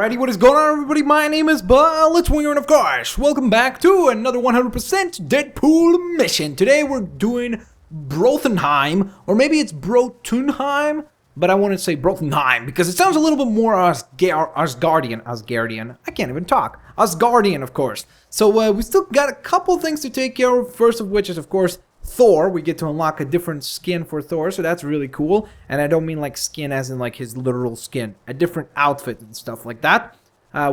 Alrighty, what is going on, everybody? My name is Bro-Tuneheim, and of course, welcome back to another 100% Deadpool mission. Today we're doing Bro-Tuneheim, or maybe it's Bro-Tuneheim, but I want to say Bro-Tuneheim because it sounds a little bit more Asgardian. I can't even talk. Asgardian, of course. So we still got a couple things to take care of. First of which is, of course, Thor. We get to unlock a different skin for Thor, so that's really cool. And I don't mean like skin as in like his literal skin, a different outfit and stuff like that.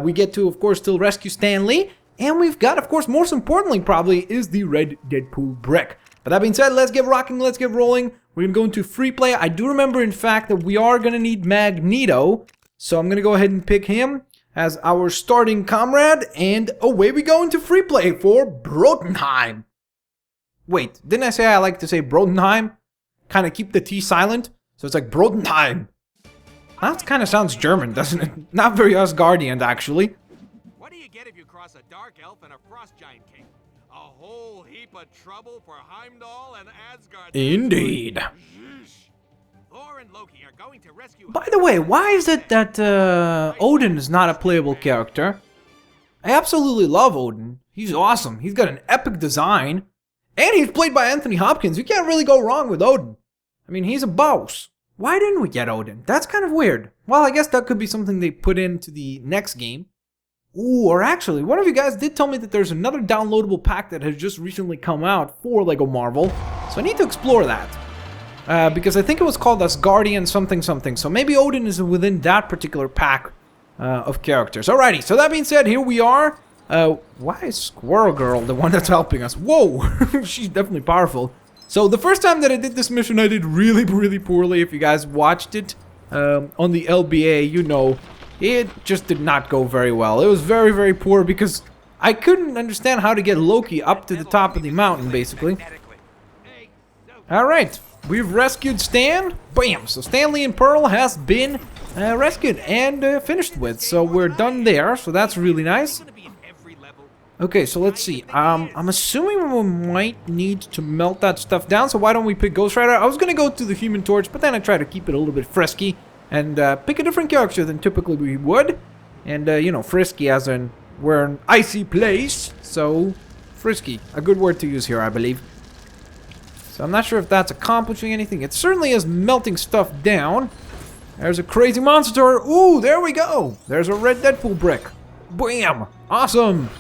We get to, of course, still rescue Stan Lee, and we've got, of course, most importantly probably, is the red Deadpool brick. But that being said, let's get rocking, let's get rolling. We're gonna go into free play. I do remember, in fact, that we are gonna need Magneto, so I'm gonna go ahead and pick him as our starting comrade, and away we go into free play for Bro-Tuneheim. Wait, didn't I say I like to say Bro-Tuneheim? Kind of keep the T silent, so it's like Bro-Tuneheim. That kind of sounds German, doesn't it? Not very Asgardian, actually. What do you get if you cross a dark elf and a frost giant king? A whole heap of trouble for Heimdall and Asgard. Indeed. Thor and Loki are going to rescue. By the way, why is it that Odin is not a playable character? I absolutely love Odin. He's awesome. He's got an epic design. And he's played by Anthony Hopkins. You can't really go wrong with Odin. I mean, he's a boss. Why didn't we get Odin? That's kind of weird. Well, I guess that could be something they put into the next game. Ooh, or actually, one of you guys did tell me that there's another downloadable pack that has just recently come out for LEGO Marvel. So I need to explore that. Because I think it was called Asgardian something something. So maybe Odin is within that particular pack of characters. Alrighty, so that being said, here we are. Why is Squirrel Girl the one that's helping us? Whoa! She's definitely powerful. So the first time that I did this mission, I did really, really poorly. If you guys watched it on the LBA, you know, it just did not go very well. It was very, very poor because I couldn't understand how to get Loki up to the top of the mountain, basically. Alright, we've rescued Stan. Bam! So Stan Lee and Pearl has been rescued and finished with. So we're done there, so that's really nice. Okay, so let's see. I'm assuming we might need to melt that stuff down, so why don't we pick Ghost Rider? I was gonna go to the Human Torch, but then I try to keep it a little bit frisky and pick a different character than typically we would. And, you know, frisky as in we're an icy place, so frisky. A good word to use here, I believe. So I'm not sure if that's accomplishing anything. It certainly is melting stuff down. There's a crazy monster. Ooh, there we go. There's a red Deadpool brick. Bam! Awesome!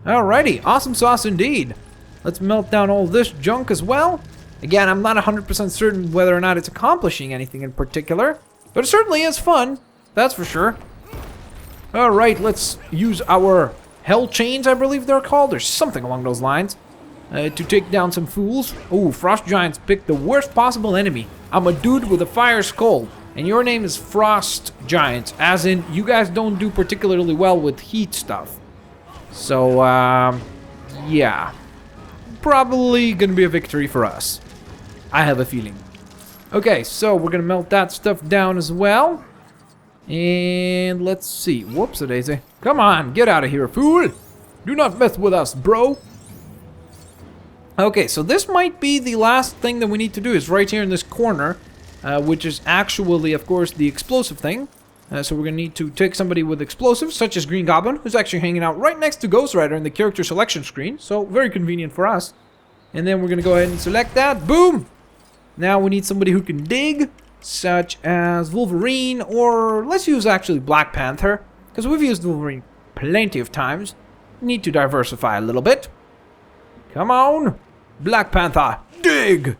Alrighty, awesome sauce indeed. Let's melt down all this junk as well. Again, I'm not 100% certain whether or not it's accomplishing anything in particular, but it certainly is fun, that's for sure. Alright, let's use our hell chains, I believe they're called, or something along those lines, to take down some fools. Ooh, Frost Giants picked the worst possible enemy. I'm a dude with a fire skull, and your name is Frost Giants, as in you guys don't do particularly well with heat stuff. So, yeah. Probably gonna be a victory for us. I have a feeling. Okay, so we're gonna melt that stuff down as well. And let's see. Whoops-a-daisy. Come on, get out of here, fool! Do not mess with us, bro! Okay, so this might be the last thing that we need to do, is right here in this corner. Which is actually, of course, the explosive thing. So we're going to need to take somebody with explosives, such as Green Goblin, who's actually hanging out right next to Ghost Rider in the character selection screen. So very convenient for us. And then we're going to go ahead and select that. Boom! Now we need somebody who can dig, such as Wolverine, or let's use actually Black Panther, because we've used Wolverine plenty of times. We need to diversify a little bit. Come on! Black Panther, dig!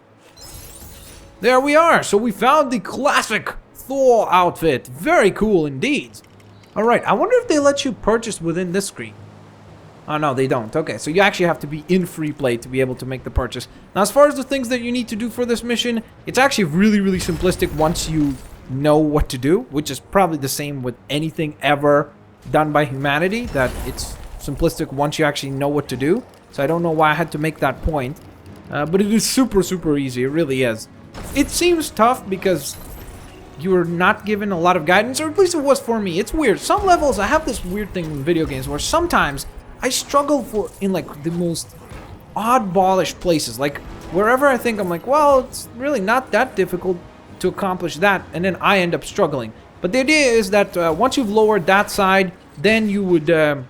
There we are! So we found the classic Thor outfit. Very cool indeed. Alright, I wonder if they let you purchase within this screen. Oh no, they don't. Okay, so you actually have to be in free play to be able to make the purchase. Now, as far as the things that you need to do for this mission, it's actually really, really simplistic once you know what to do, which is probably the same with anything ever done by humanity, that it's simplistic once you actually know what to do. So I don't know why I had to make that point. But it is super, super easy. It really is. It seems tough because you're not given a lot of guidance, or at least it was for me. It's weird. Some levels, I have this weird thing in video games where sometimes I struggle in like the most oddballish places. Like wherever I think I'm like, well, it's really not that difficult to accomplish that, and then I end up struggling. But the idea is that once you've lowered that side, then you would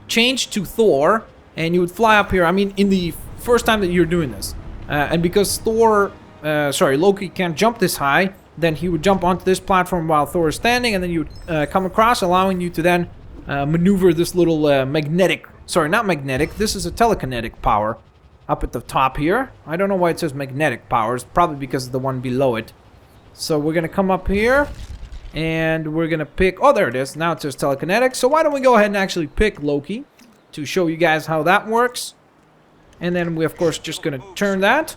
change to Thor, and you would fly up here. I mean, in the first time that you're doing this. And because Loki can't jump this high, then he would jump onto this platform while Thor is standing, and then you would come across, allowing you to then maneuver this little magnetic... Sorry, not magnetic. This is a telekinetic power up at the top here. I don't know why it says magnetic power. It's probably because of the one below it. So we're going to come up here, and we're going to pick... Oh, there it is. Now it says telekinetic. So why don't we go ahead and actually pick Loki to show you guys how that works. And then we, of course, just going to turn that,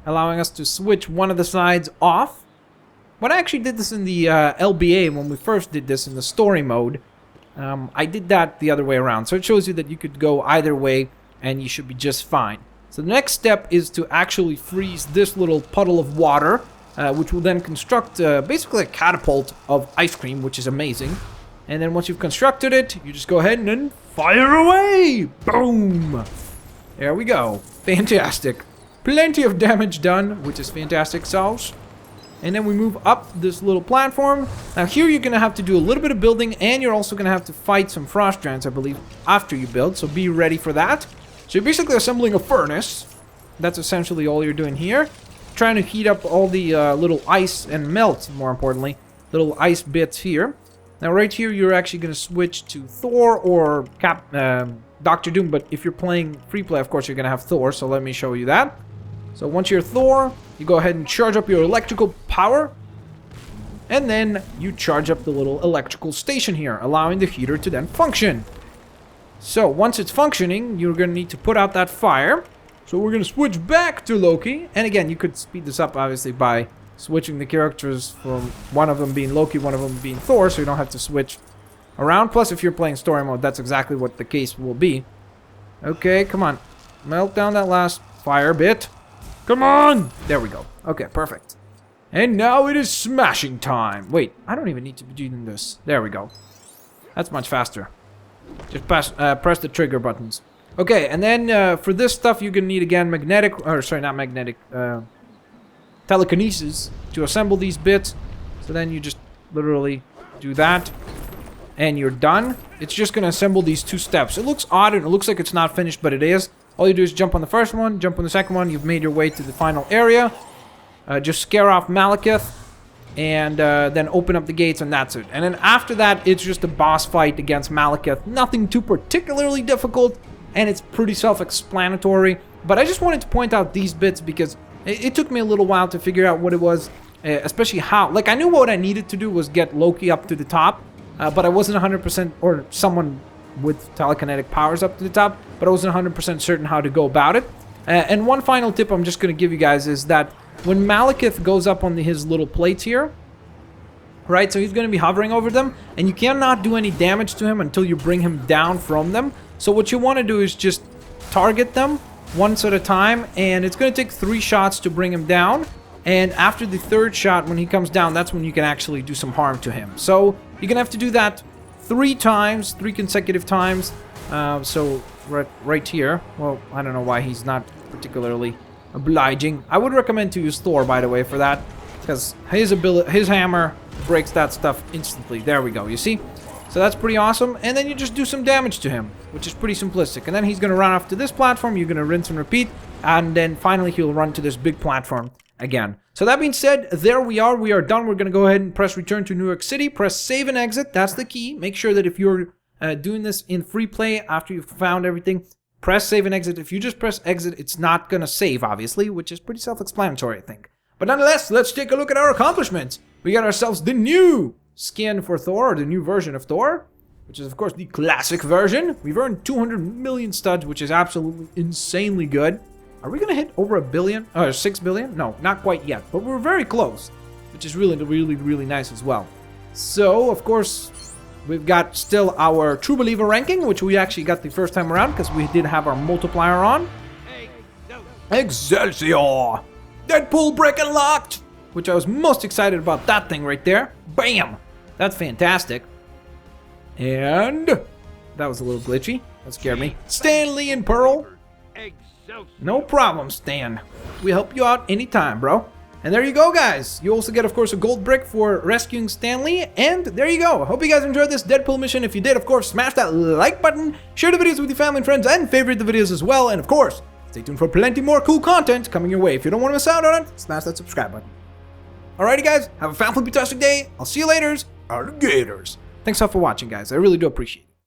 allowing us to switch one of the sides off. When I actually did this in the LBA, when we first did this in the story mode, I did that the other way around. So it shows you that you could go either way, and you should be just fine. So the next step is to actually freeze this little puddle of water, which will then construct basically a catapult of ice cream, which is amazing. And then once you've constructed it, you just go ahead and then fire away! Boom! There we go. Fantastic. Plenty of damage done, which is fantastic sauce. And then we move up this little platform. Now here you're going to have to do a little bit of building, and you're also going to have to fight some frost giants, I believe, after you build. So be ready for that. So you're basically assembling a furnace. That's essentially all you're doing here. Trying to heat up all the little ice and melt, more importantly, little ice bits here. Now right here you're actually going to switch to Thor or Doctor Doom. But if you're playing free play, of course, you're going to have Thor. So let me show you that. So once you're Thor, you go ahead and charge up your electrical power. And then you charge up the little electrical station here, allowing the heater to then function. So once it's functioning, you're going to need to put out that fire. So we're going to switch back to Loki. And again, you could speed this up, obviously, by switching the characters from one of them being Loki, one of them being Thor, so you don't have to switch around. Plus, if you're playing story mode, that's exactly what the case will be. Okay, come on. Melt down that last fire bit. Come on! There we go. Okay, perfect. And now it is smashing time. Wait, I don't even need to be doing this. There we go. That's much faster. Just press the trigger buttons. Okay, and then for this stuff, you're going to need, again, telekinesis to assemble these bits. So then you just literally do that, and you're done. It's just going to assemble these two steps. It looks odd, and it looks like it's not finished, but it is. All you do is jump on the first one, jump on the second one. You've made your way to the final area. Just scare off Malekith, and then open up the gates, and that's it. And then after that, it's just a boss fight against Malekith. Nothing too particularly difficult, and it's pretty self-explanatory. But I just wanted to point out these bits because it took me a little while to figure out what it was, especially how. Like, I knew what I needed to do was get Loki up to the top, but I wasn't 100%, or someone with telekinetic powers up to the top, but I wasn't 100% certain how to go about it. And one final tip I'm just going to give you guys is that when Malekith goes up on his little plates here, right, so he's going to be hovering over them, and you cannot do any damage to him until you bring him down from them. So what you want to do is just target them once at a time, and it's going to take 3 shots to bring him down. And after the 3rd shot, when he comes down, that's when you can actually do some harm to him. So you're going to have to do that 3 times, 3 consecutive times. So right here, well, I don't know why he's not particularly obliging. I would recommend to use Thor, by the way, for that, because his hammer breaks that stuff instantly. There we go, you see? So that's pretty awesome. And then you just do some damage to him, which is pretty simplistic. And then he's going to run off to this platform. You're going to rinse and repeat. And then finally he'll run to this big platform again. So that being said, there we are. We are done. We're going to go ahead and press return to New York City. Press save and exit. That's the key. Make sure that if you're doing this in free play after you've found everything, press save and exit. If you just press exit, it's not going to save, obviously, which is pretty self-explanatory, I think. But nonetheless, let's take a look at our accomplishments. We got ourselves the new skin for Thor, or the new version of Thor, which is, of course, the classic version. We've earned 200 million studs, which is absolutely insanely good. Are we going to hit over 1 billion? 6 billion? No, not quite yet, but we're very close, which is really nice as well. So, of course, we've got still our True Believer ranking, which we actually got the first time around because we did have our multiplier on. Excelsior! Deadpool brick and locked! Which I was most excited about, that thing right there. Bam! That's fantastic. And that was a little glitchy. That scared me. Stanley and Pearl. No problem, Stan. We help you out anytime, bro. And there you go, guys. You also get, of course, a gold brick for rescuing Stanley. And there you go. I hope you guys enjoyed this Deadpool mission. If you did, of course, smash that like button. Share the videos with your family and friends and favorite the videos as well. And of course, stay tuned for plenty more cool content coming your way. If you don't want to miss out on it, smash that subscribe button. Alrighty, guys. Have a fantastic day. I'll see you later. Alligators. Thanks all for watching, guys. I really do appreciate it.